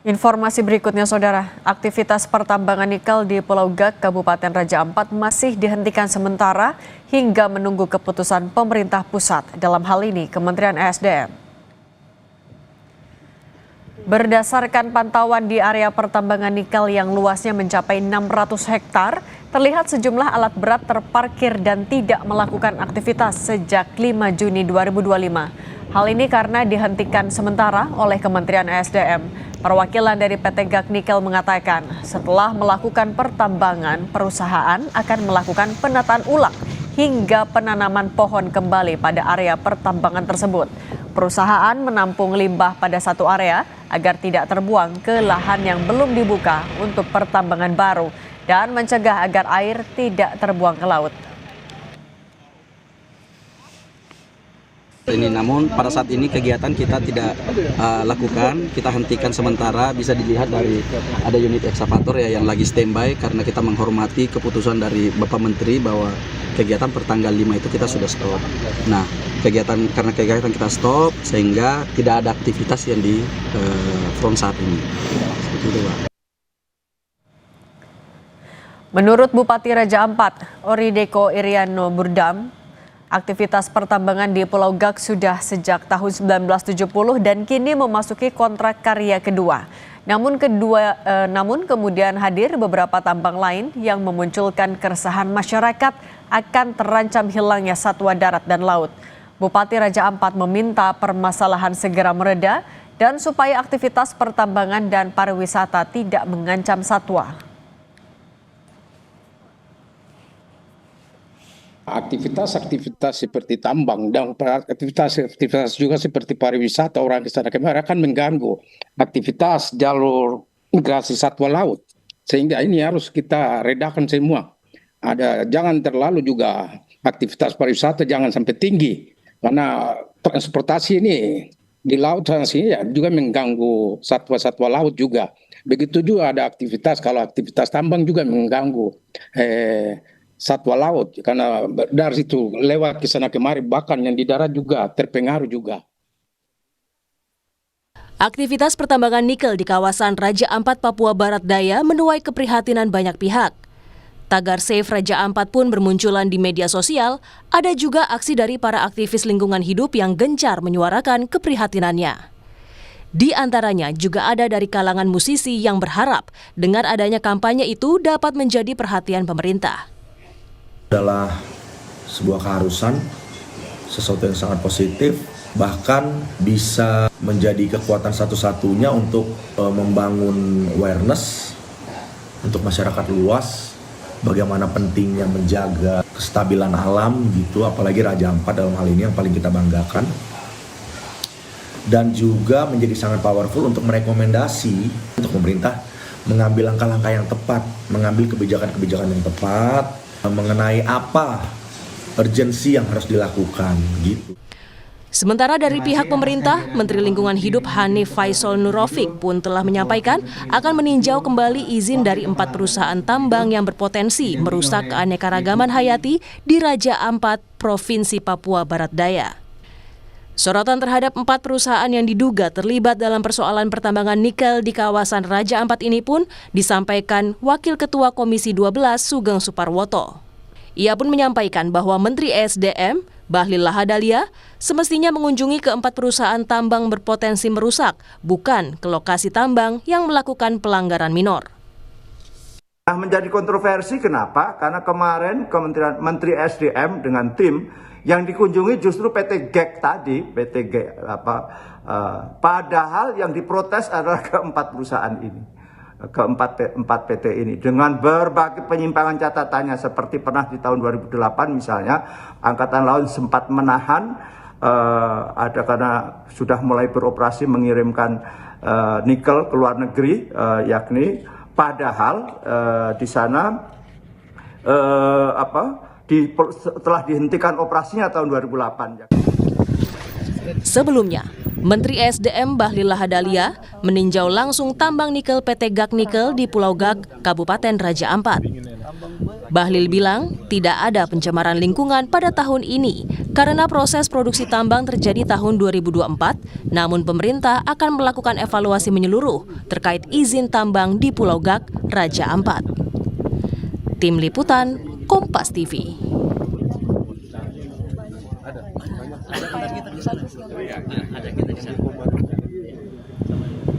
Informasi berikutnya, Saudara. Aktivitas pertambangan nikel di Pulau Gak, Kabupaten Raja Ampat masih dihentikan sementara hingga menunggu keputusan pemerintah pusat, dalam hal ini Kementerian ESDM. Berdasarkan pantauan di area pertambangan nikel yang luasnya mencapai 600 hektar, terlihat sejumlah alat berat terparkir dan tidak melakukan aktivitas sejak 5 Juni 2025. Hal ini karena dihentikan sementara oleh Kementerian ESDM. Perwakilan dari PT Gak Nikel mengatakan setelah melakukan pertambangan, perusahaan akan melakukan penataan ulang hingga penanaman pohon kembali pada area pertambangan tersebut. Perusahaan menampung limbah pada satu area agar tidak terbuang ke lahan yang belum dibuka untuk pertambangan baru dan mencegah agar air tidak terbuang ke laut. Namun pada saat ini kegiatan kita tidak lakukan, kita hentikan sementara. Bisa dilihat dari ada unit ekskavator ya yang lagi standby karena kita menghormati keputusan dari Bapak Menteri bahwa kegiatan pertanggal 5 itu kita sudah stop. Nah, karena kegiatan kita stop sehingga tidak ada aktivitas yang di front saat ini. Seperti itu, Pak. Menurut Bupati Raja Ampat, Orideko Iriano Burdam, aktivitas pertambangan di Pulau Gak sudah sejak tahun 1970 dan kini memasuki kontrak karya kedua. Namun kemudian hadir beberapa tambang lain yang memunculkan keresahan masyarakat akan terancam hilangnya satwa darat dan laut. Bupati Raja Ampat meminta permasalahan segera mereda dan supaya aktivitas pertambangan dan pariwisata tidak mengancam satwa. Aktivitas seperti tambang dan aktivitas juga seperti pariwisata orang ke sana kemari akan mengganggu aktivitas jalur migrasi satwa laut, sehingga ini harus kita redakan semua. Jangan terlalu juga aktivitas pariwisata jangan sampai tinggi karena transportasi ini di laut ya, juga mengganggu satwa-satwa laut juga. Begitu juga ada aktivitas, kalau aktivitas tambang juga mengganggu satwa laut karena dari situ lewat ke sana kemari, bahkan yang di darat juga terpengaruh juga. Aktivitas pertambangan nikel di kawasan Raja Ampat, Papua Barat Daya menuai keprihatinan banyak pihak. Tagar Save Raja Ampat pun bermunculan di media sosial. Ada juga aksi dari para aktivis lingkungan hidup yang gencar menyuarakan keprihatinannya. Di antaranya juga ada dari kalangan musisi yang berharap dengan adanya kampanye itu dapat menjadi perhatian pemerintah. Adalah sebuah keharusan, sesuatu yang sangat positif, bahkan bisa menjadi kekuatan satu-satunya untuk membangun awareness untuk masyarakat luas, bagaimana pentingnya menjaga kestabilan alam gitu, apalagi Raja Ampat dalam hal ini yang paling kita banggakan. Dan juga menjadi sangat powerful untuk merekomendasi untuk pemerintah mengambil langkah-langkah yang tepat, mengambil kebijakan-kebijakan yang tepat, mengenai apa urgensi yang harus dilakukan gitu. Sementara dari pihak pemerintah, Menteri Lingkungan Hidup Hanif Faisal Nurofik pun telah menyampaikan akan meninjau kembali izin dari 4 perusahaan tambang yang berpotensi merusak keanekaragaman hayati di Raja Ampat, Provinsi Papua Barat Daya. Sorotan terhadap 4 perusahaan yang diduga terlibat dalam persoalan pertambangan nikel di kawasan Raja Ampat ini pun disampaikan Wakil Ketua Komisi 12 Sugeng Suparwoto. Ia pun menyampaikan bahwa Menteri ESDM, Bahlil Lahadalia, semestinya mengunjungi ke 4 perusahaan tambang berpotensi merusak, bukan ke lokasi tambang yang melakukan pelanggaran minor. Nah, menjadi kontroversi kenapa? Karena kemarin Menteri ESDM dengan tim yang dikunjungi justru PT GEK tadi, padahal yang diprotes adalah keempat perusahaan ini, keempat PT ini, dengan berbagai penyimpangan catatannya, seperti pernah di tahun 2008 misalnya, Angkatan Laut sempat menahan, ada karena sudah mulai beroperasi mengirimkan nikel ke luar negeri, yakni padahal di sana telah dihentikan operasinya tahun 2008. Sebelumnya, Menteri ESDM Bahlil Lahadalia meninjau langsung tambang nikel PT Gak Nikel di Pulau Gak, Kabupaten Raja Ampat. Bahlil bilang tidak ada pencemaran lingkungan pada tahun ini Karena proses produksi tambang terjadi tahun 2024, namun pemerintah akan melakukan evaluasi menyeluruh terkait izin tambang di Pulau Gak, Raja Ampat. Tim Liputan, Kompas TV. Ada kita di sana.